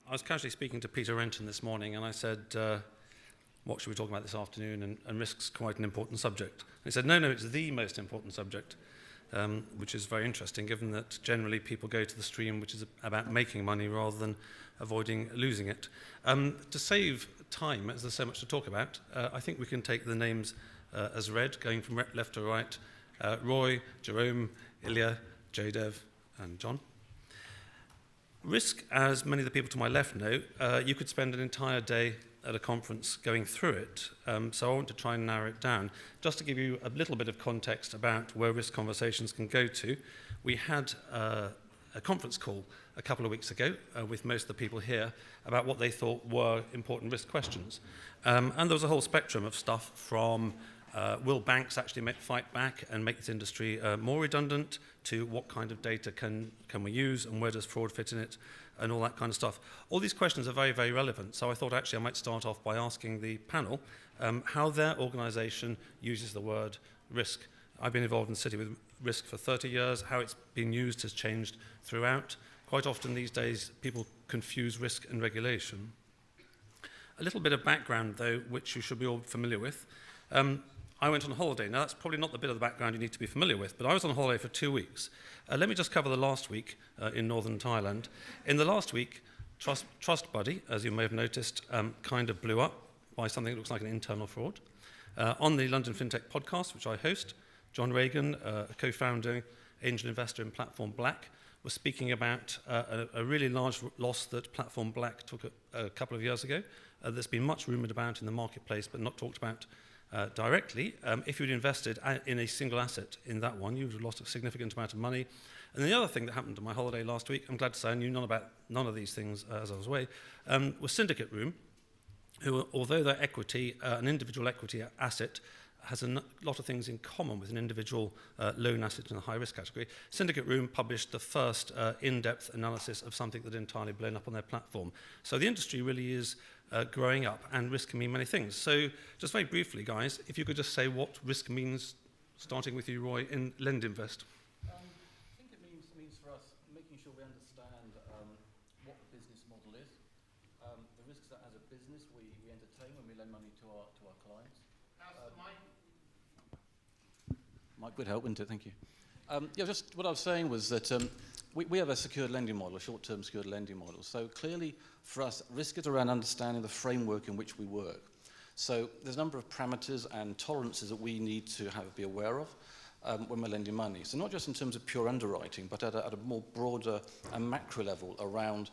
I was casually speaking to Peter Renton this morning, and I said, what should we talk about this afternoon? And risk's quite an important subject. And he said, no, it's the most important subject, which is very interesting, given that generally people go to the stream which is about making money rather than avoiding losing it. To save time, as there's so much to talk about, I think we can take the names as read, going from left to right. Roy, Jerome, Ilya, Jaidev, and John. Risk, as many of the people to my left know, you could spend an entire day at a conference going through it. So I want to try and narrow it down. Just to give you a little bit of context about where risk conversations can go to, we had a conference call a couple of weeks ago with most of the people here about what they thought were important risk questions. And there was a whole spectrum of stuff from will banks actually fight back and make this industry more redundant, to what kind of data can we use and where does fraud fit in it, and all that kind of stuff. All these questions are very, very relevant, so I thought actually I might start off by asking the panel how their organisation uses the word risk. I've been involved in the city with risk for 30 years. How it's been used has changed throughout. Quite often these days people confuse risk and regulation. A little bit of background though, which you should be all familiar with. I went on holiday. Now, that's probably not the bit of the background you need to be familiar with, but I was on holiday for 2 weeks. Let me just cover the last week in northern Thailand. In the last week, Trust Buddy, as you may have noticed, kind of blew up by something that looks like an internal fraud. On the London Fintech podcast, which I host, John Reagan, a co-founder, angel investor in Platform Black, was speaking about a really large loss that Platform Black took a couple of years ago. That's been much rumoured about in the marketplace, but not talked about directly. If you'd invested in a single asset in that one, you'd have lost a significant amount of money. And then the other thing that happened on my holiday last week, I'm glad to say I knew none of these things as I was away, was Syndicate Room, who, although their equity, an individual equity asset, has a lot of things in common with an individual loan asset in the high-risk category. Syndicate Room published the first in-depth analysis of something that had entirely blown up on their platform. So the industry really is growing up, and risk can mean many things. So just very briefly, guys, if you could just say what risk means, starting with you, Roy, in LendInvest. I think it means for us making sure we understand what the business model is, the risks that as a business we entertain when we lend money to our clients. Mike would help, wouldn't it? Thank you. Yeah, just what I was saying was that we have a secured lending model, a short-term secured lending model. So clearly, for us, risk is around understanding the framework in which we work. So there's a number of parameters and tolerances that we need to be aware of when we're lending money. So not just in terms of pure underwriting, but at a more broader and macro level around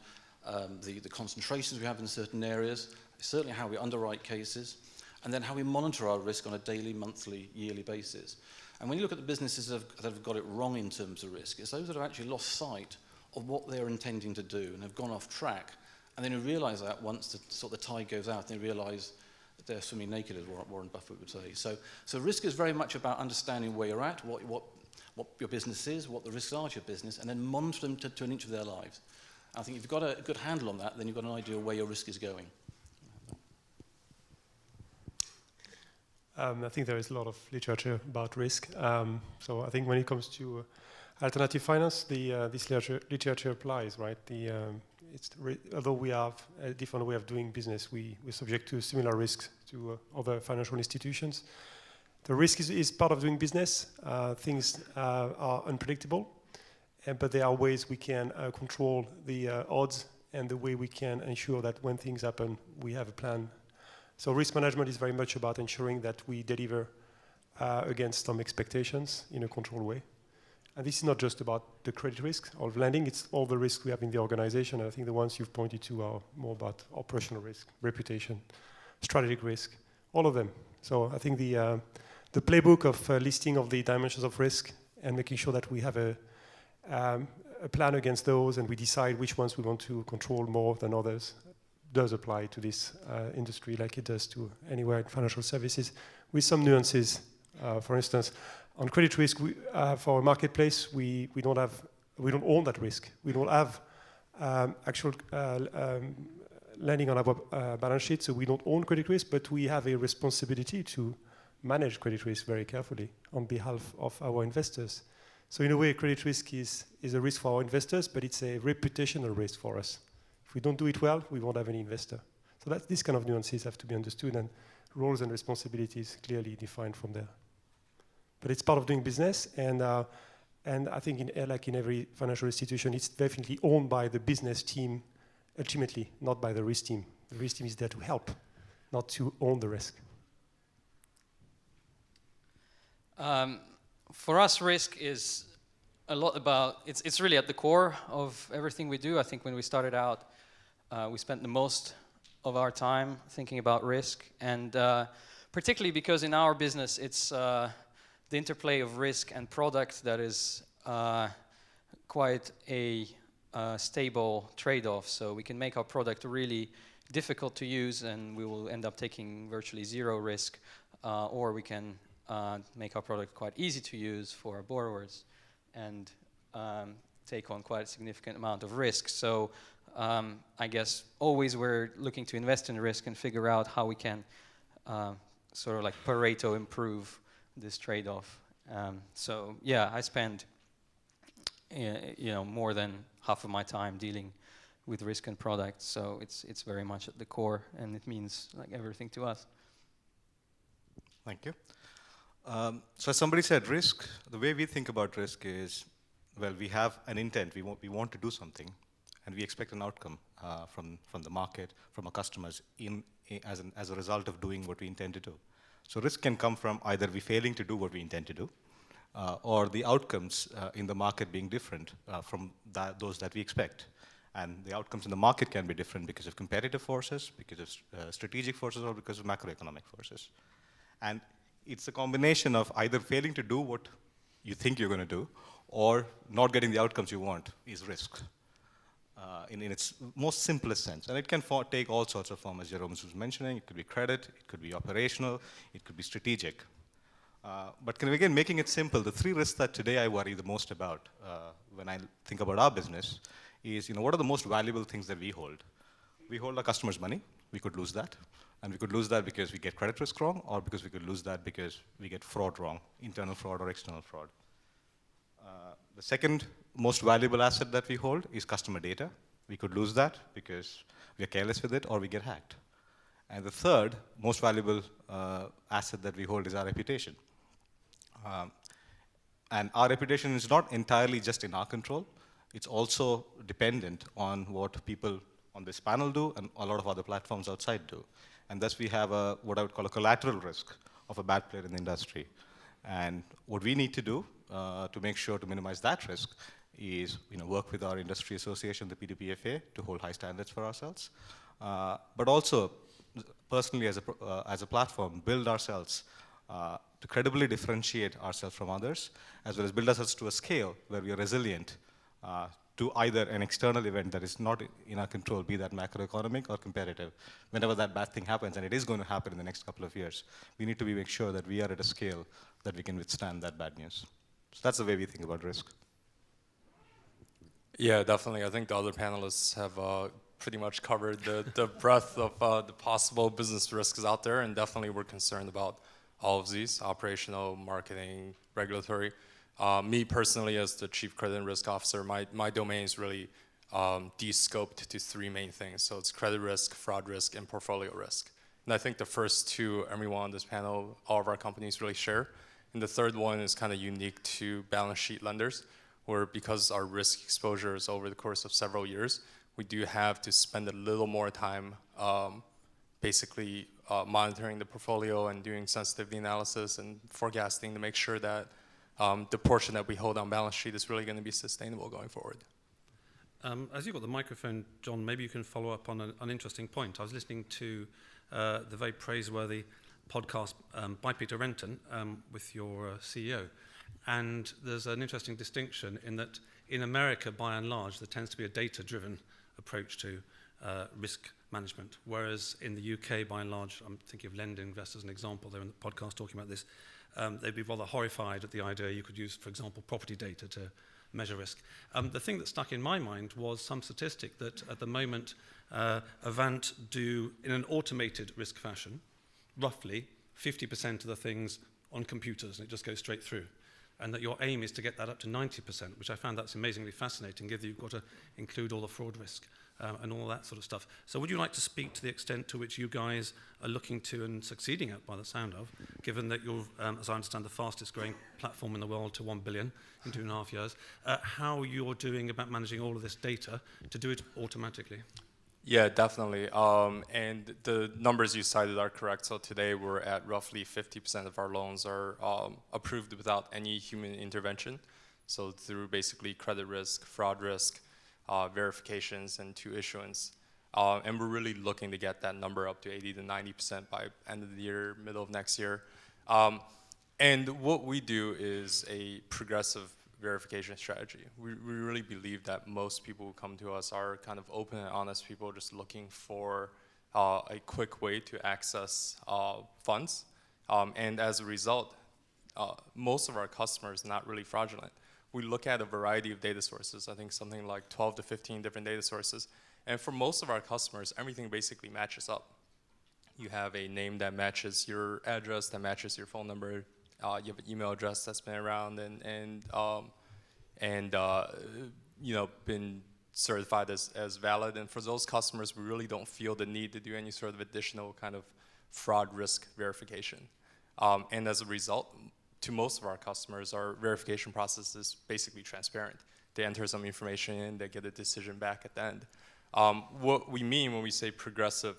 the concentrations we have in certain areas, certainly how we underwrite cases, and then how we monitor our risk on a daily, monthly, yearly basis. And when you look at the businesses that have got it wrong in terms of risk, it's those that have actually lost sight of what they're intending to do and have gone off track. And then you realise that once the tide goes out, they realise that they're swimming naked, as Warren Buffett would say. So risk is very much about understanding where you're at, what your business is, what the risks are to your business, and then monitor them to an inch of their lives. And I think if you've got a good handle on that, then you've got an idea of where your risk is going. I think there is a lot of literature about risk. So I think when it comes to alternative finance, this literature applies, right? Although we have a different way of doing business, we're subject to similar risks to other financial institutions. The risk is part of doing business. Things are unpredictable, but there are ways we can control the odds, and the way we can ensure that when things happen, we have a plan. So risk management is very much about ensuring that we deliver against some expectations in a controlled way. And this is not just about the credit risk of lending, it's all the risks we have in the organization. And I think the ones you've pointed to are more about operational risk, reputation, strategic risk, all of them. So I think the playbook of listing of the dimensions of risk and making sure that we have a plan against those, and we decide which ones we want to control more than others, does apply to this industry like it does to anywhere in financial services, with some nuances. For instance, on credit risk, for a marketplace, we don't own that risk. We don't have actual lending on our balance sheet, so we don't own credit risk, but we have a responsibility to manage credit risk very carefully on behalf of our investors. So in a way, credit risk is a risk for our investors, but it's a reputational risk for us. If If we don't do it well, we won't have any investor. So that these kind of nuances have to be understood, and roles and responsibilities clearly defined from there. But it's part of doing business, and I think like in every financial institution, it's definitely owned by the business team ultimately, not by the risk team. The risk team is there to help, not to own the risk. For us, risk is a lot about, it's really at the core of everything we do. I think when we started out, we spent the most of our time thinking about risk, and particularly because in our business, it's the interplay of risk and product that is quite a stable trade-off. So we can make our product really difficult to use, and we will end up taking virtually zero risk, or we can make our product quite easy to use for our borrowers and take on quite a significant amount of risk. So I guess always we're looking to invest in risk and figure out how we can sort of like Pareto improve this trade-off. So yeah, I spend more than half of my time dealing with risk and product. So it's very much at the core, and it means like everything to us. Thank you. So as somebody said, risk, the way we think about risk is, well, we have an intent, we want to do something, and we expect an outcome from the market, from our customers as a result of doing what we intend to do. So risk can come from either we failing to do what we intend to do, or the outcomes in the market being different from those that we expect. And the outcomes in the market can be different because of competitive forces, because of strategic forces, or because of macroeconomic forces. And it's a combination of either failing to do what you think you're going to do, or not getting the outcomes you want is risk, in its most simplest sense. And it can take all sorts of forms, as Jerome was mentioning. It could be credit, it could be operational, it could be strategic. But again, making it simple, the three risks that today I worry the most about when I think about our business is, what are the most valuable things that we hold? We hold our customers' money. We could lose that. And we could lose that because we get credit risk wrong, or because we could lose that because we get fraud wrong, internal fraud or external fraud. The second most valuable asset that we hold is customer data. We could lose that because we are careless with it or we get hacked. And the third most valuable asset that we hold is our reputation. And our reputation is not entirely just in our control. It's also dependent on what people on this panel do and a lot of other platforms outside do. And thus we have what I would call a collateral risk of a bad player in the industry. And what we need to do to make sure to minimize that risk is work with our industry association, the PDPFA, to hold high standards for ourselves. But also, personally as a platform, build ourselves to credibly differentiate ourselves from others, as well as build ourselves to a scale where we are resilient to either an external event that is not in our control, be that macroeconomic or competitive. Whenever that bad thing happens, and it is going to happen in the next couple of years, we need to make sure that we are at a scale that we can withstand that bad news. So that's the way we think about risk. Yeah, definitely. I think the other panelists have pretty much covered the breadth of the possible business risks out there, and definitely we're concerned about all of these: operational, marketing, regulatory. Me personally, as the Chief Credit and Risk Officer, my domain is really de-scoped to three main things. So it's credit risk, fraud risk, and portfolio risk. And I think the first two, everyone on this panel, all of our companies really share. And the third one is kind of unique to balance sheet lenders, where because our risk exposure is over the course of several years, we do have to spend a little more time basically monitoring the portfolio and doing sensitivity analysis and forecasting to make sure that the portion that we hold on balance sheet is really going to be sustainable going forward. As you've got the microphone, John, maybe you can follow up on an interesting point. I was listening to the very praiseworthy podcast by Peter Renton with your CEO. And there's an interesting distinction in that in America, by and large, there tends to be a data-driven approach to risk management, whereas in the UK, by and large, I'm thinking of LendInvest as an example, they're in the podcast talking about this, they'd be rather horrified at the idea you could use, for example, property data to measure risk. The thing that stuck in my mind was some statistic that at the moment Avant do, in an automated risk fashion, roughly 50% of the things on computers, and it just goes straight through. And that your aim is to get that up to 90%, which I found that's amazingly fascinating, given you've got to include all the fraud risk. and all that sort of stuff. So would you like to speak to the extent to which you guys are looking to and succeeding at, by the sound of, given that you're, as I understand, the fastest growing platform in the world to 1 billion in 2.5 years, how you're doing about managing all of this data to do it automatically? Yeah, definitely. And the numbers you cited are correct. So today we're at roughly 50% of our loans are approved without any human intervention. So through basically credit risk, fraud risk, verifications, and to issuance. And we're really looking to get that number up to 80 to 90% by end of the year, middle of next year. And what we do is a progressive verification strategy. We really believe that most people who come to us are kind of open and honest people just looking for a quick way to access funds. And as a result, most of our customers are not really fraudulent. We look at a variety of data sources, I think something like 12 to 15 different data sources. And for most of our customers, everything basically matches up. You have a name that matches your address, that matches your phone number. You have an email address that's been around and you know, been certified as valid. And for those customers, we really don't feel the need to do any sort of additional kind of fraud risk verification. And as a result, to most of our customers, our verification process is basically transparent. They enter some information in, they get a decision back at the end. What we mean when we say progressive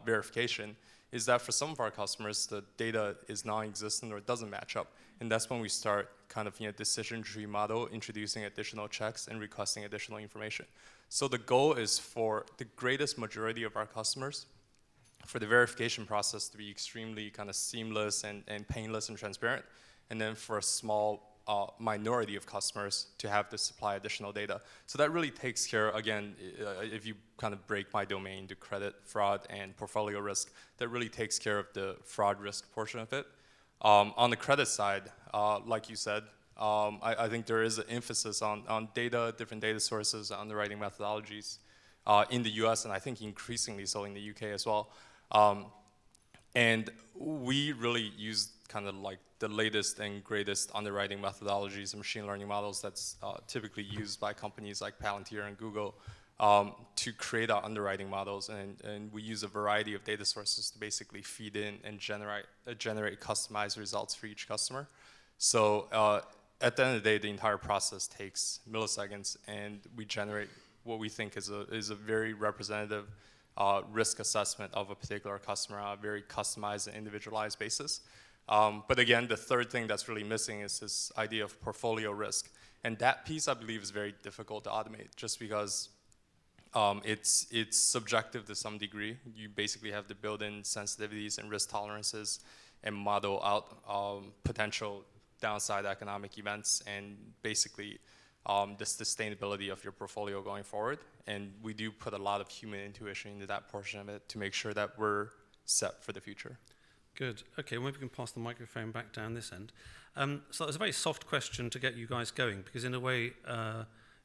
verification is that for some of our customers, the data is non-existent or it doesn't match up. And that's when we start kind of, you know, decision tree model, introducing additional checks and requesting additional information. So the goal is for the greatest majority of our customers, for the verification process to be extremely kind of seamless and painless and transparent. And then for a small minority of customers to have to supply additional data. So that really takes care, again, if you kind of break my domain to credit, fraud, and portfolio risk, that really takes care of the fraud risk portion of it. On the credit side, like you said, I think there is an emphasis on data, different data sources, underwriting methodologies in the US, and I think increasingly so in the UK as well. And we really use kind of like the latest and greatest underwriting methodologies and machine learning models that's typically used by companies like Palantir and Google to create our underwriting models. And we use a variety of data sources to basically feed in and generate customized results for each customer. So at the end of the day, the entire process takes milliseconds, and we generate what we think is a very representative risk assessment of a particular customer on a very customized and individualized basis. But again, the third thing that's really missing is this idea of portfolio risk. And that piece, I believe, is very difficult to automate just because it's subjective to some degree. You basically have to build in sensitivities and risk tolerances and model out potential downside economic events and basically the sustainability of your portfolio going forward. And we do put a lot of human intuition into that portion of it to make sure that we're set for the future. Good. Okay, well, maybe we can pass the microphone back down this end. So it was a very soft question to get you guys going, because in a way,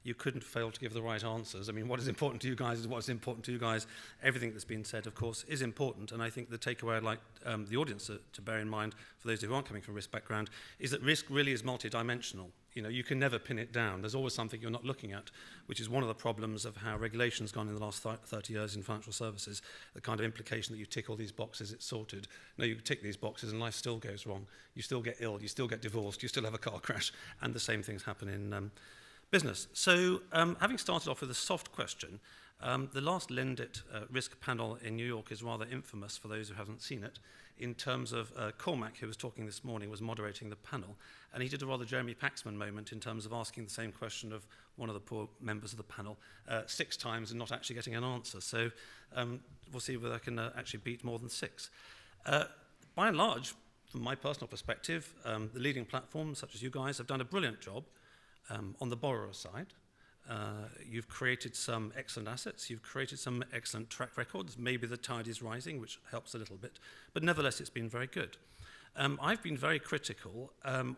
you couldn't fail to give the right answers. I mean, what is important to you guys is what's important to you guys. Everything that's been said, of course, is important. And I think the takeaway I'd like the audience to bear in mind, for those who aren't coming from a risk background, is that risk really is multidimensional. You know, you can never pin it down. There's always something you're not looking at, which is one of the problems of how regulation's gone in the last 30 years in financial services. The kind of implication that you tick all these boxes, it's sorted. No, you tick these boxes and life still goes wrong. You still get ill, you still get divorced, you still have a car crash, and the same things happen in business. So having started off with a soft question, the last LendIt risk panel in New York is rather infamous for those who haven't seen it, in terms of Cormac, who was talking this morning, was moderating the panel, and he did a rather Jeremy Paxman moment in terms of asking the same question of one of the poor members of the panel 6 times and not actually getting an answer. So we'll see whether I can actually beat more than 6. By and large, from my personal perspective, the leading platforms, such as you guys, have done a brilliant job on the borrower side. You've created some excellent assets, you've created some excellent track records. Maybe the tide is rising, which helps a little bit, but nevertheless it's been very good. I've been very critical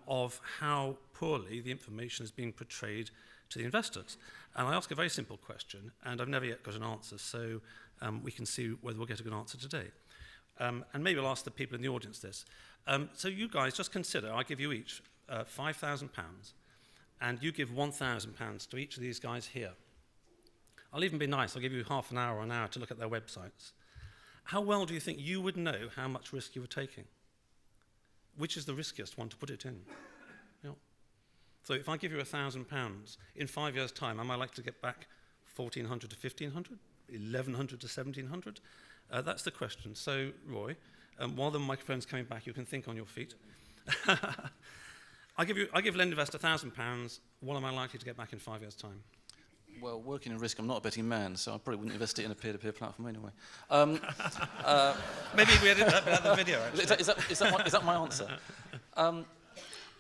of how poorly the information has been portrayed to the investors. And I ask a very simple question, and I've never yet got an answer, so we can see whether we'll get a good answer today. And maybe I'll ask the people in the audience this. So you guys just consider, I give you each £5,000, and you give £1,000 to each of these guys here. I'll even be nice. I'll give you half an hour or an hour to look at their websites. How well do you think you would know how much risk you were taking? Which is the riskiest one to put it in? You know? So if I give you £1,000, in 5 years' time, am I likely to get back 1,400 to 1,500, 1,100 to 1,700? That's the question. So, Roy, while the microphone's coming back, you can think on your feet. I give LendInvest £1,000. What am I likely to get back in 5 years' time? Well, working in risk, I'm not a betting man, so I probably wouldn't invest it in a peer-to-peer platform anyway. Maybe we edit that bit out of the video, actually. Is that my answer? I'm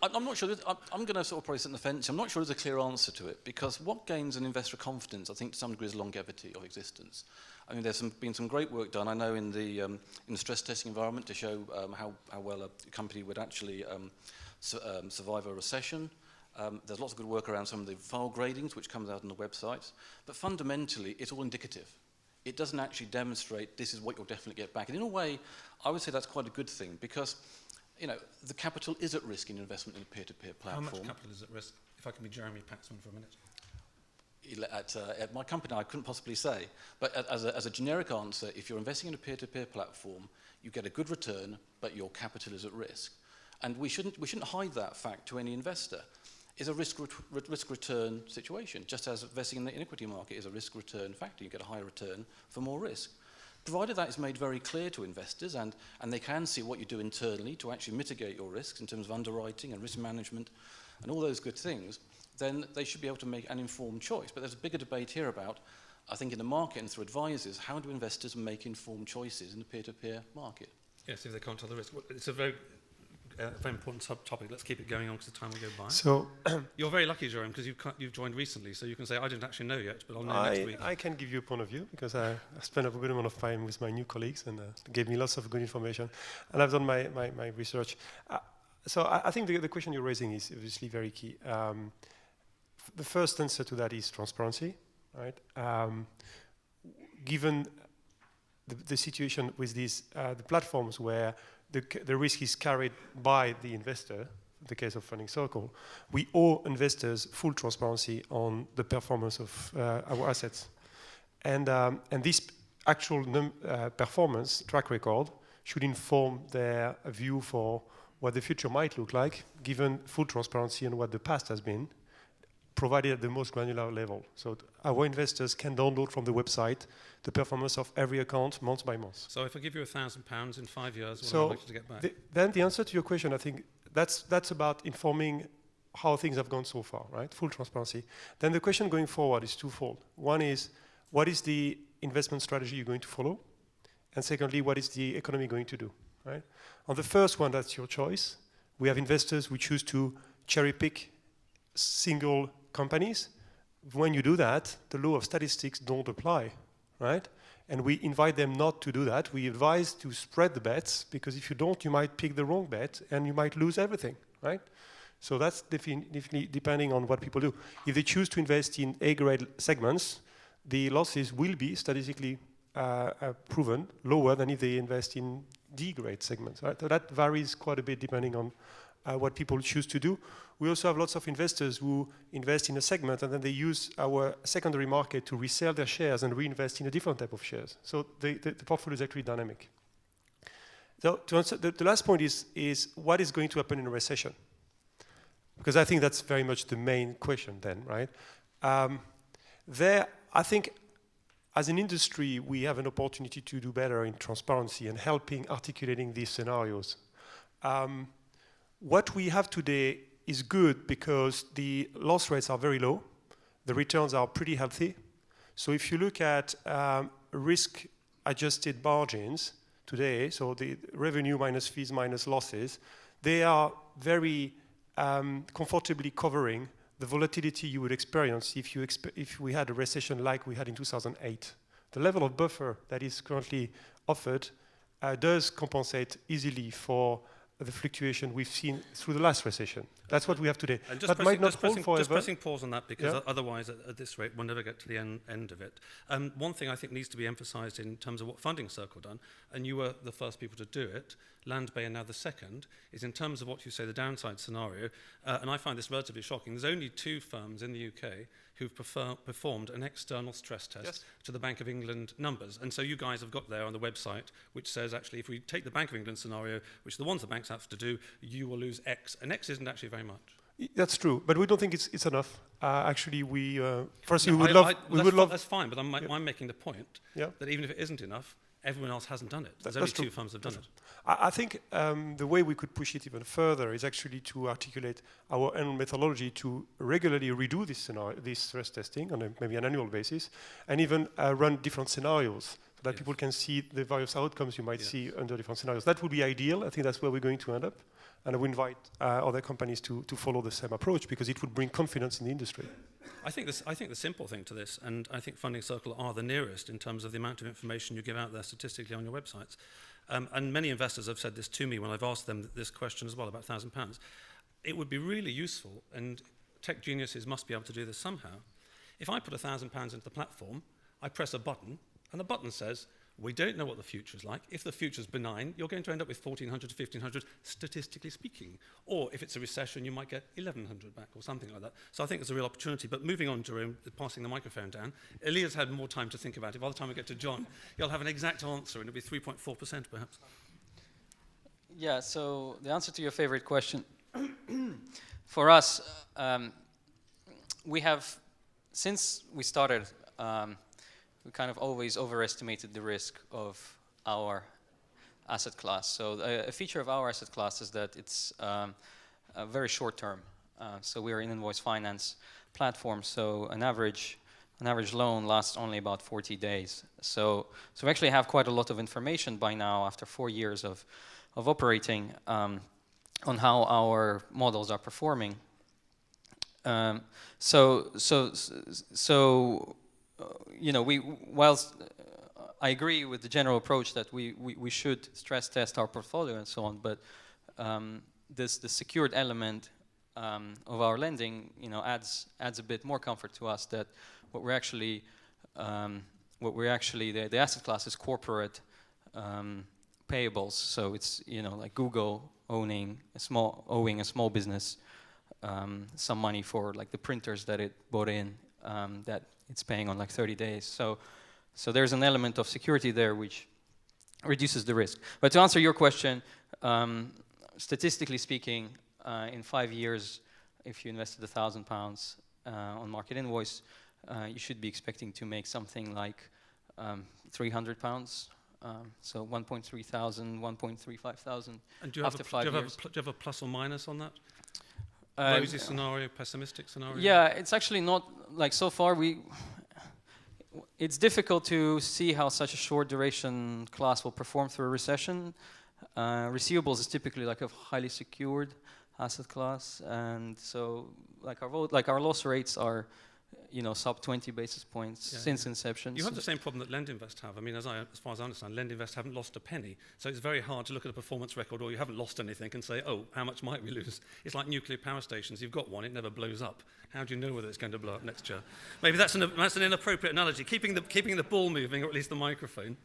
not sure. I'm going to sort of probably sit on the fence. I'm not sure there's a clear answer to it, because what gains an investor confidence, I think, to some degree, is longevity of existence. I mean, there's been some great work done, I know, in the stress testing environment to show how well a company would actually survive a recession. There's lots of good work around some of the file gradings, which comes out on the websites. But fundamentally, it's all indicative. It doesn't actually demonstrate this is what you'll definitely get back. And in a way, I would say that's quite a good thing, because the capital is at risk in investment in a peer-to-peer platform. How much capital is at risk? If I can be Jeremy Paxman for a minute. At my company, I couldn't possibly say. But as a generic answer, if you're investing in a peer-to-peer platform, you get a good return, but your capital is at risk. And we shouldn't hide that fact to any investor. It's a risk-return situation, just as investing in the equity market is a risk-return factor. You get a higher return for more risk. Provided that is made very clear to investors and they can see what you do internally to actually mitigate your risks in terms of underwriting and risk management and all those good things, then they should be able to make an informed choice. But there's a bigger debate here about, I think in the market and through advisors, how do investors make informed choices in the peer-to-peer market? Yes, if they can't tell the risk. Well, it's a very important subtopic. Let's keep it going on because the time will go by. So you're very lucky, Jerome, because you've joined recently, so you can say, I didn't actually know yet, but I'll know next week. I can give you a point of view, because I spent a good amount of time with my new colleagues, and they gave me lots of good information. And I've done my research. So I think the question you're raising is obviously very key. The first answer to that is transparency, right? Given the situation with these the platforms where the risk is carried by the investor, in the case of Funding Circle, we owe investors full transparency on the performance of our assets. And this actual performance track record should inform their view for what the future might look like, given full transparency on what the past has been, provided at the most granular level. So our investors can download from the website the performance of every account month by month. So if I give you £1,000 in 5 years, what am I likely to get back? Then the answer to your question, I think that's about informing how things have gone so far, right? Full transparency. Then the question going forward is twofold. One is, what is the investment strategy you're going to follow? And secondly, what is the economy going to do, right? On the first one, that's your choice. We have investors who choose to cherry pick single companies. When you do that, the law of statistics don't apply, right? And we invite them not to do that. We advise to spread the bets, because if you don't, you might pick the wrong bet and you might lose everything, right? So that's definitely depending on what people do. If they choose to invest in A-grade segments, the losses will be statistically proven lower than if they invest in D-grade segments, right? So that varies quite a bit depending on what people choose to do. We also have lots of investors who invest in a segment and then they use our secondary market to resell their shares and reinvest in a different type of shares. So the portfolio is actually dynamic. So to answer, the last point is what is going to happen in a recession? Because I think that's very much the main question then, right? I think as an industry, we have an opportunity to do better in transparency and helping articulating these scenarios. What we have today is good because the loss rates are very low. The returns are pretty healthy. So if you look at risk-adjusted margins today, so the revenue minus fees minus losses, they are very comfortably covering the volatility you would experience if we had a recession like we had in 2008. The level of buffer that is currently offered does compensate easily for the fluctuation we've seen through the last recession. That's what we have today. And that might not hold forever. Just pressing pause on that, because otherwise, at this rate, we'll never get to the end of it. One thing I think needs to be emphasised in terms of what Funding Circle done, and you were the first people to do it, LandBay are now the second, is in terms of what you say, the downside scenario, and I find this relatively shocking. There's only 2 firms in the UK who've performed an external stress test Yes. to the Bank of England numbers. And so you guys have got there on the website, which says actually if we take the Bank of England scenario, which are the ones the banks have to do, you will lose X. And X isn't actually very much. That's true, but we don't think it's enough. Actually, we firstly No, we would love. That's fine, but I'm making the point that even if it isn't enough, everyone else hasn't done it. There's only two firms that have done it. I think the way we could push it even further is actually to articulate our own methodology to regularly redo this stress testing on maybe an annual basis, and even run different scenarios so that people can see the various outcomes you might see under different scenarios. That would be ideal. I think that's where we're going to end up. And I would invite other companies to follow the same approach because it would bring confidence in the industry. I think the simple thing to this, and I think Funding Circle are the nearest in terms of the amount of information you give out there statistically on your websites. And many investors have said this to me when I've asked them this question as well about £1,000. It would be really useful, and tech geniuses must be able to do this somehow. If I put £1,000 into the platform, I press a button, and the button says, we don't know what the future is like. If the future is benign, you're going to end up with 1,400 to 1,500, statistically speaking. Or if it's a recession, you might get 1,100 back or something like that. So I think there's a real opportunity. But moving on, Jerome, passing the microphone down, Ilya's had more time to think about it. By the time we get to John, you'll have an exact answer, and it'll be 3.4% perhaps. Yeah, so the answer to your favorite question, for us, we have, since we started, we kind of always overestimated the risk of our asset class. So a feature of our asset class is that it's very short term. So we're an invoice finance platform, so an average loan lasts only about 40 days. So we actually have quite a lot of information by now after 4 years of operating on how our models are performing. You know, whilst I agree with the general approach that we should stress test our portfolio and so on, but the secured element of our lending, you know, adds a bit more comfort to us that what we're actually the asset class is corporate payables. So it's, you know, like Google owing a small business some money for like the printers that it bought in that it's paying on like 30 days. So there's an element of security there which reduces the risk. But to answer your question, statistically speaking, in 5 years, if you invested £1,000 on MarketInvoice, you should be expecting to make something like £300. So 1.3 thousand, 1.35 thousand after 5 years. Do you have a plus or minus on that? Rosy scenario, pessimistic scenario? Yeah, it's actually not, like so far it's difficult to see how such a short duration class will perform through a recession. Receivables is typically like a highly secured asset class, and so like our loss rates are, you know, sub 20 basis points since inception. You have the same problem that LendInvest have. I mean, as far as I understand, LendInvest haven't lost a penny. So it's very hard to look at a performance record, or you haven't lost anything, and say, oh, how much might we lose? It's like nuclear power stations. You've got one, it never blows up. How do you know whether it's going to blow up next year? Maybe that's an inappropriate analogy. Keeping the ball moving, or at least the microphone.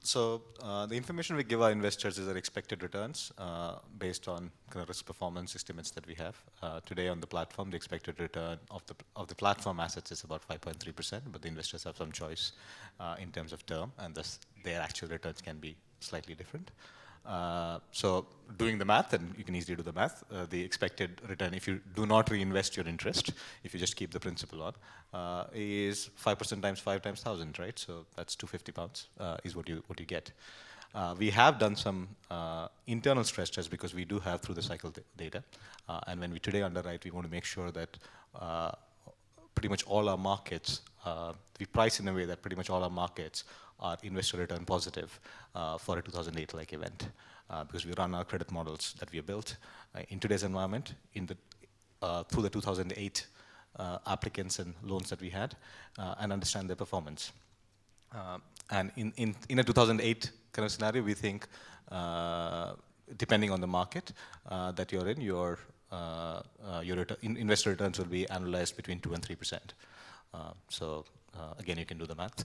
So the information we give our investors is our expected returns based on kind of risk performance estimates that we have. Today on the platform, the expected return of the platform assets is about 5.3%, but the investors have some choice in terms of term, and thus their actual returns can be slightly different. So doing the math, and you can easily do the math, the expected return, if you do not reinvest your interest, if you just keep the principal on, is 5% times 5 times 1,000, right? So that's £250 is what you get. We have done some internal stress tests because we do have through the cycle data. And when we today underwrite, we want to make sure that pretty much all our markets, we price in a way that pretty much all our markets are investor return positive for a 2008-like event. Because we run our credit models that we have built in today's environment through the 2008 applicants and loans that we had and understand their performance. And in a 2008 kind of scenario, we think, depending on the market that you're in, your investor returns will be analyzed between 2 and 3%. So again, you can do the math.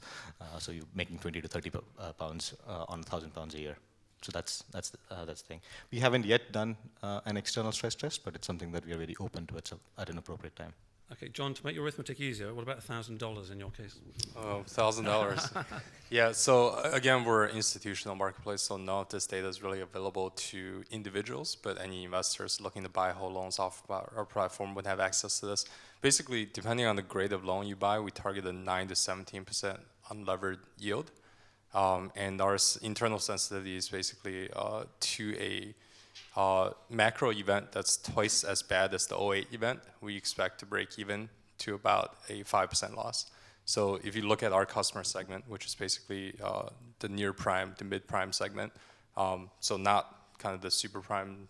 So you're making 20 to 30 pounds on £1,000 a year. So that's the thing. We haven't yet done an external stress test, but it's something that we are very open to at an appropriate time. Okay, John, to make your arithmetic easier, what about $1,000 in your case? Oh, $1,000. Yeah, so again, we're an institutional marketplace, so none of this data is really available to individuals, but any investors looking to buy whole loans off our platform would have access to this. Basically, depending on the grade of loan you buy, we target a 9 to 17% unlevered yield. And our internal sensitivity is basically to a macro event that's twice as bad as the '08 event. We expect to break even to about a 5% loss. So if you look at our customer segment, which is basically the near prime, the mid prime segment, so not kind of the super prime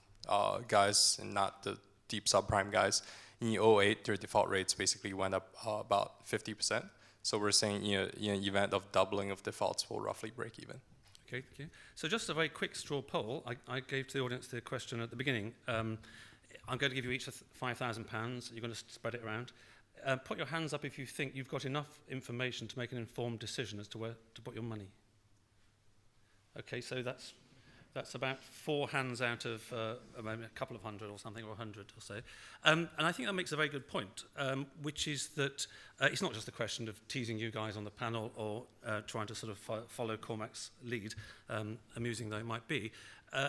guys and not the deep subprime guys, in '08 their default rates basically went up about 50%. So we're saying in an event of doubling of defaults, we'll roughly break even. Okay, thank you. So just a very quick straw poll. I gave to the audience the question at the beginning. I'm going to give you each £5,000. You're going to spread it around. Put your hands up if you think you've got enough information to make an informed decision as to where to put your money. Okay, so that's about 4 hands out of a couple of hundred or something, or 100 or so. And I think that makes a very good point, which is that it's not just a question of teasing you guys on the panel or trying to sort of follow Cormac's lead, amusing though it might be.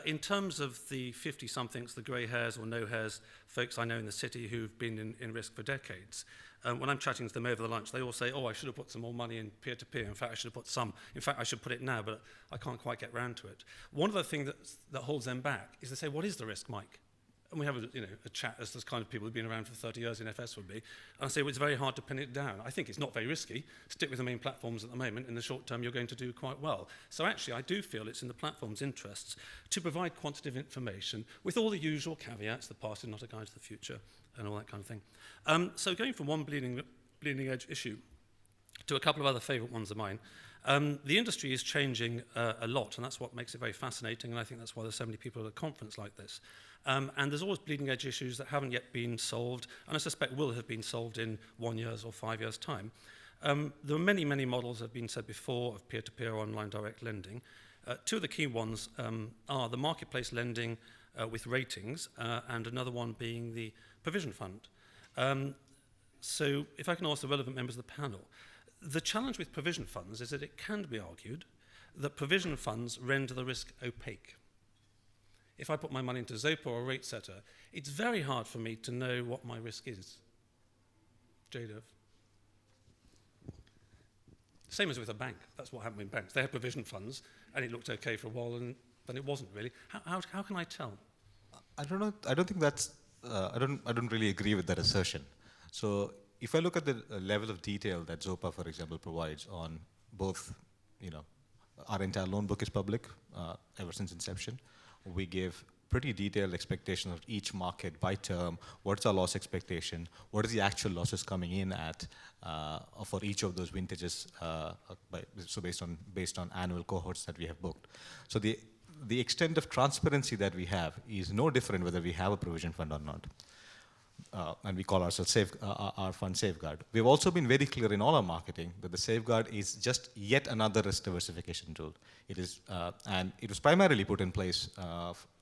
In terms of the 50-somethings, the grey hairs or no hairs folks I know in the city who've been in risk for decades, when I'm chatting to them over the lunch, they all say, oh, I should have put some more money in peer-to-peer. In fact, I should have put some. In fact, I should put it now, but I can't quite get round to it. One of the things that holds them back is they say, what is the risk, Mike? And we have a chat as this kind of people who've been around for 30 years in FS would be. And I say, well, it's very hard to pin it down. I think it's not very risky. Stick with the main platforms at the moment. In the short term, you're going to do quite well. So actually, I do feel it's in the platform's interests to provide quantitative information with all the usual caveats, the past is not a guide to the future, and all that kind of thing. So going from one bleeding edge issue to a couple of other favourite ones of mine, the industry is changing a lot, and that's what makes it very fascinating, and I think that's why there's so many people at a conference like this. And there's always bleeding edge issues that haven't yet been solved, and I suspect will have been solved in 1 year or 5 years' time. There are many, many models that have been said before of peer-to-peer online direct lending. Two of the key ones are the marketplace lending with ratings, and another one being the provision fund. So if I can ask the relevant members of the panel, the challenge with provision funds is that it can be argued that provision funds render the risk opaque. If I put my money into Zopa or a rate setter, it's very hard for me to know what my risk is. Jaidev. Same as with a bank. That's what happened with banks. They had provision funds, and it looked okay for a while, and then it wasn't really. How can I tell? I don't know. I don't think that's. I don't really agree with that assertion. So if I look at the level of detail that Zopa, for example, provides on both, our entire loan book is public ever since inception. We give pretty detailed expectation of each market by term. What's our loss expectation? What is the actual losses coming in at for each of those vintages? So based on annual cohorts that we have booked. So the extent of transparency that we have is no different whether we have a provision fund or not. And we call ourselves our fund Safeguard. We've also been very clear in all our marketing that the Safeguard is just yet another risk diversification tool. It is, and it was primarily put in place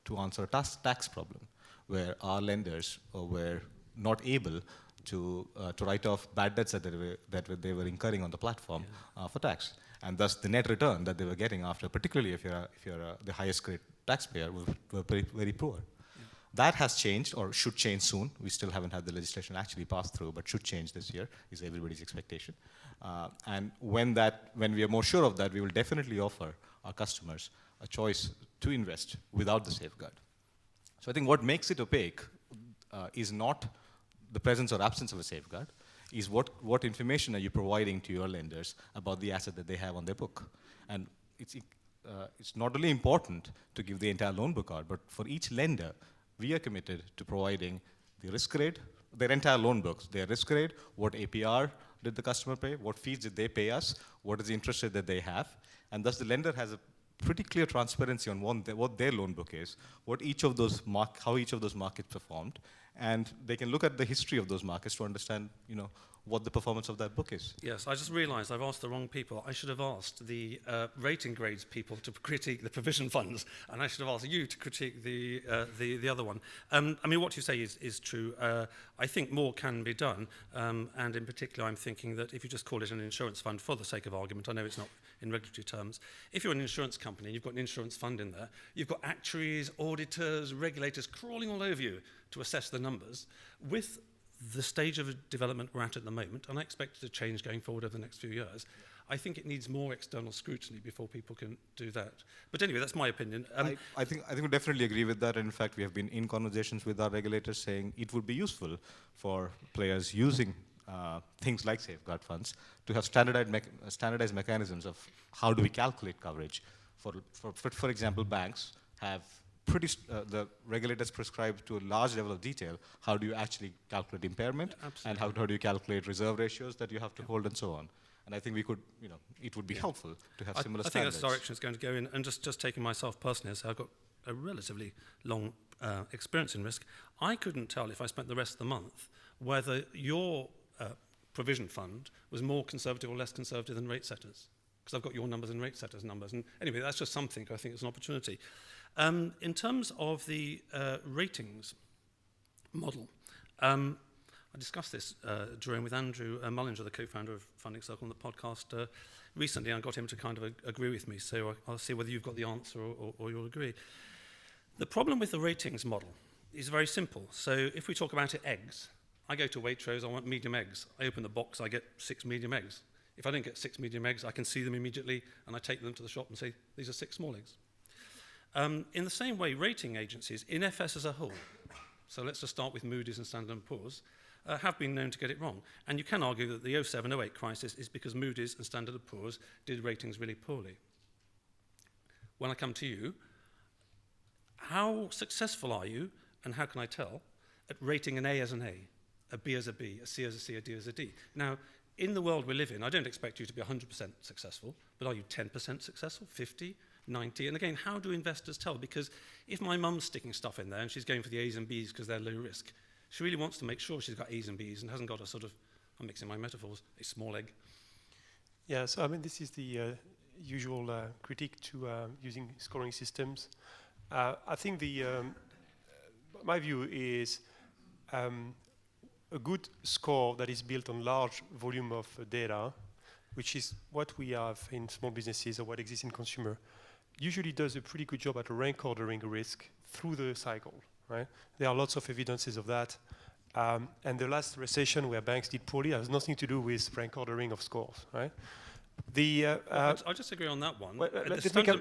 to answer a tax problem, where our lenders were not able to write off bad debts that they were incurring on the platform for tax, and thus the net return that they were getting after, particularly if you're the highest grade taxpayer, were very poor. That has changed, or should change soon. We still haven't had the legislation actually passed through, but should change this year, is everybody's expectation. And when we are more sure of that, we will definitely offer our customers a choice to invest without the Safeguard. So I think what makes it opaque is not the presence or absence of a Safeguard, is what information are you providing to your lenders about the asset that they have on their book. And it's not only important to give the entire loan book out, but for each lender, we are committed to providing the risk grade, their entire loan books, their risk grade, what APR did the customer pay, what fees did they pay us, what is the interest rate that they have, and thus the lender has a pretty clear transparency on what their loan book is, how each of those markets performed, and they can look at the history of those markets to understand, what the performance of that book is. Yes, I just realised I've asked the wrong people. I should have asked the rating grades people to critique the provision funds, and I should have asked you to critique the other one. I mean, what you say is true. I think more can be done, and in particular, I'm thinking that if you just call it an insurance fund for the sake of argument, I know it's not in regulatory terms. If you're an insurance company and you've got an insurance fund in there, you've got actuaries, auditors, regulators crawling all over you to assess the numbers. With the stage of development we're at the moment, and I expect it to change going forward over the next few years, I think it needs more external scrutiny before people can do that. But anyway, that's my opinion. I think we definitely agree with that. And in fact, we have been in conversations with our regulators saying it would be useful for players using things like safeguard funds to have standardized mechanisms of how do we calculate coverage. For example, banks have the regulators prescribe to a large level of detail how do you actually calculate impairment, and how do you calculate reserve ratios that you have to hold and so on. And I think we could, it would be helpful to have similar standards. I think that's the direction it's going to go in. And just taking myself personally, so I've got a relatively long experience in risk, I couldn't tell if I spent the rest of the month whether your provision fund was more conservative or less conservative than rate setters, because I've got your numbers and rate setters' numbers. And anyway, that's just something I think it's an opportunity. In terms of the ratings model, I discussed this, Jerome, with Andrew Mullinger, the co-founder of Funding Circle, on the podcast recently, and I got him to kind of agree with me, so I'll see whether you've got the answer or you'll agree. The problem with the ratings model is very simple. So if we talk about eggs, I go to Waitrose, I want medium eggs. I open the box, I get 6 medium eggs. If I don't get 6 medium eggs, I can see them immediately, and I take them to the shop and say, these are 6 small eggs. In the same way, rating agencies, in FS as a whole, so let's just start with Moody's and Standard & Poor's, have been known to get it wrong. And you can argue that the 07-08 crisis is because Moody's and Standard & Poor's did ratings really poorly. When I come to you, how successful are you, and how can I tell, at rating an A as an A B as a B, a C as a C, a D as a D? Now, in the world we live in, I don't expect you to be 100% successful, but are you 10% successful, 50, 90? And again, how do investors tell? Because if my mum's sticking stuff in there and she's going for the A's and B's because they're low risk, she really wants to make sure she's got A's and B's and hasn't got a sort of, I'm mixing my metaphors, a small egg. Yeah, so I mean, this is the usual critique to using scoring systems. I think my view is a good score that is built on large volume of data, which is what we have in small businesses or what exists in consumer, usually does a pretty good job at rank ordering risk through the cycle, right? There are lots of evidences of that. And the last recession where banks did poorly has nothing to do with rank ordering of scores, right? I just agree on that one. Well,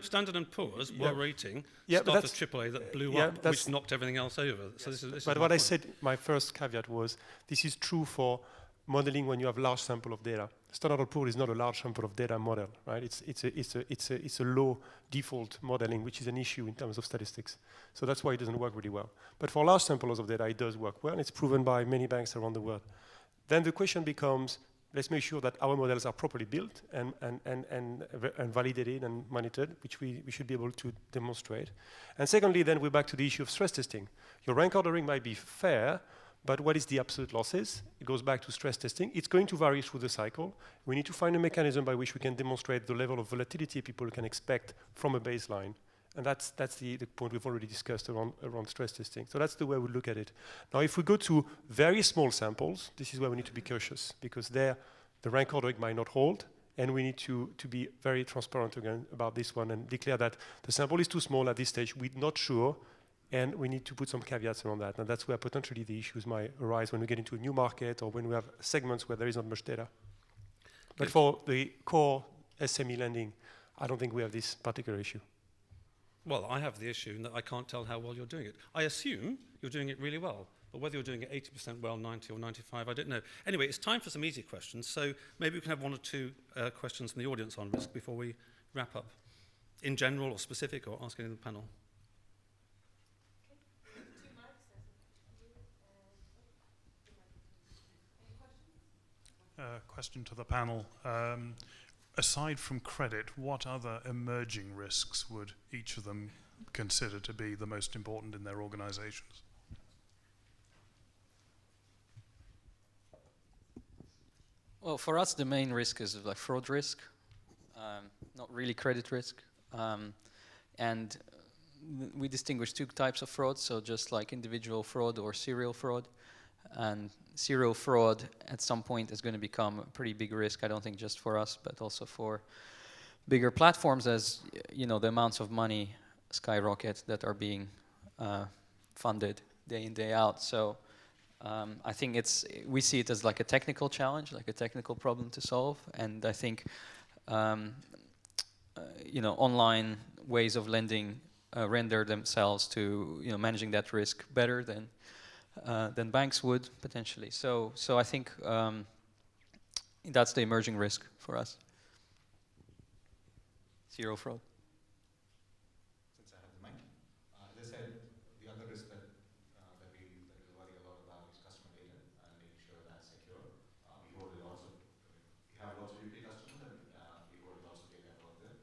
Standard & Poor's were rating stuff as AAA that blew up, which knocked everything else over. So this is what I said, my first caveat was, this is true for modeling when you have large sample of data. Standard & Poor's is not a large sample of data model, right? It's a low default modeling, which is an issue in terms of statistics. So that's why it doesn't work really well. But for large samples of data, it does work well, and it's proven by many banks around the world. Then the question becomes, let's make sure that our models are properly built and validated and monitored, which we should be able to demonstrate. And secondly, then we're back to the issue of stress testing. Your rank ordering might be fair, but what is the absolute losses? It goes back to stress testing. It's going to vary through the cycle. We need to find a mechanism by which we can demonstrate the level of volatility people can expect from a baseline. And that's the point we've already discussed around stress testing. So that's the way we look at it. Now, if we go to very small samples, this is where we need to be cautious, because there the rank ordering might not hold, and we need to be very transparent again about this one and declare that the sample is too small at this stage, we're not sure, and we need to put some caveats around that. And that's where potentially the issues might arise when we get into a new market or when we have segments where there is not much data. But for the core SME lending, I don't think we have this particular issue. Well, I have the issue in that I can't tell how well you're doing it. I assume you're doing it really well, but whether you're doing it 80% well, 90 or 95, I don't know. Anyway, it's time for some easy questions, so maybe we can have one or two questions from the audience on risk before we wrap up, in general or specific, or asking in the panel. Question to the panel. Aside from credit, what other emerging risks would each of them consider to be the most important in their organizations? Well, for us, the main risk is like fraud risk, not really credit risk. And we distinguish two types of fraud, so just like individual fraud or serial fraud. And serial fraud at some point is going to become a pretty big risk, I don't think just for us, but also for bigger platforms, as you know, the amounts of money skyrocket that are being funded day in, day out. So I think we see it as like a technical challenge, like a technical problem to solve. And I think you know, online ways of lending render themselves to, you know, managing that risk better than banks would potentially. So I think that's the emerging risk for us. Zero fraud. Since I have the mic, as I said, the other risk that we worry a lot about is customer data and making sure that's secure. We hold lots of, we have lots of UK customers, and we hold lots of data about them,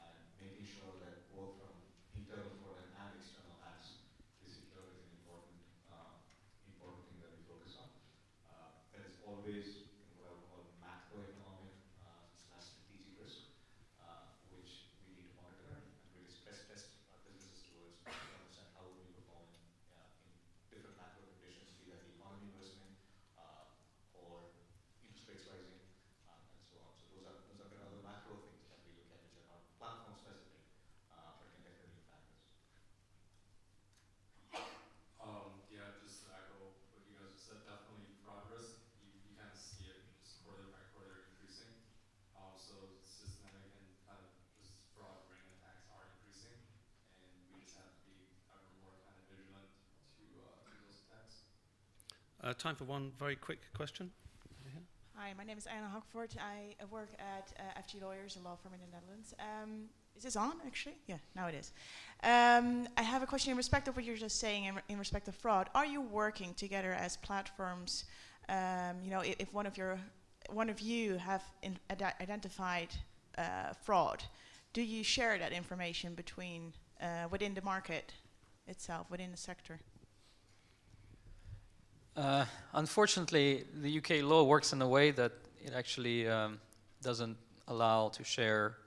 and making sure that both from internal fraud and external hacks is secure is an important thing that we focus on. There is always what I would call macroeconomic / strategic risk, which we need to monitor and really stress test our businesses towards to understand how would we perform in different macro conditions, be that the economy worsening or interest rates rising, and so on. So there are other macro things that we look at which are not platform specific, but can definitely impact us. Yeah, just to echo what you guys just said, definitely fraud risk. You kind of see it just quarter by quarter increasing. So systematic and kind of just fraud ring attacks are increasing, and we just have to be ever more kind of vigilant to those attacks. Time for one very quick question. Hi, my name is Anna Hockford. I work at FG Lawyers, a law firm in the Netherlands. Is this on, actually? Yeah, now it is. I have a question in respect of what you're just saying in respect of fraud. Are you working together as platforms? You know, if one of you have identified fraud, do you share that information between within the market itself, within the sector? Unfortunately, the UK law works in a way that it actually doesn't allow to share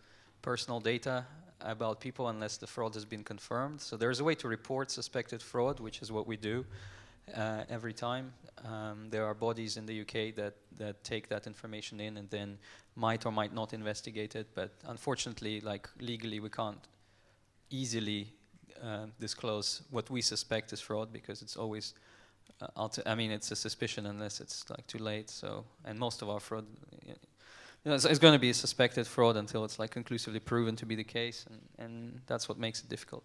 personal data about people unless the fraud has been confirmed. So there's a way to report suspected fraud, which is what we do every time. There are bodies in the UK that take that information in and then might or might not investigate it. But unfortunately, like legally, we can't easily disclose what we suspect is fraud because it's always I mean, it's a suspicion unless it's like too late. So, and most of our fraud, you know, it's going to be suspected fraud until it's like conclusively proven to be the case, and that's what makes it difficult.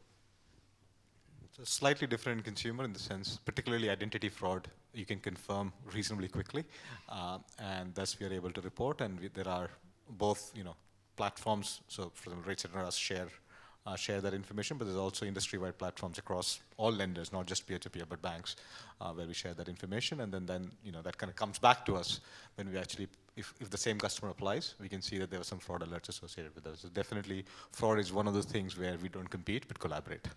It's a slightly different consumer in the sense, particularly identity fraud, you can confirm reasonably quickly, and thus we are able to report. And there are both, you know, platforms. So, for example, rates and us share that information, but there's also industry-wide platforms across all lenders, not just peer-to-peer, but banks, where we share that information, and then you know, that kind of comes back to us when we actually, if the same customer applies, we can see that there were some fraud alerts associated with us. So definitely, fraud is one of those things where we don't compete, but collaborate.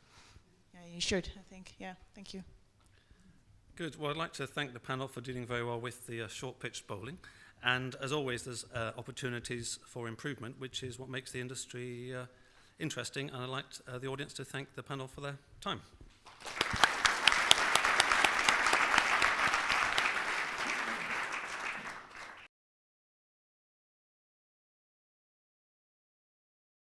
Yeah, you should, I think. Yeah, thank you. Good. Well, I'd like to thank the panel for dealing very well with the short-pitched bowling. And as always, there's opportunities for improvement, which is what makes the industry interesting, and I'd like the audience to thank the panel for their time.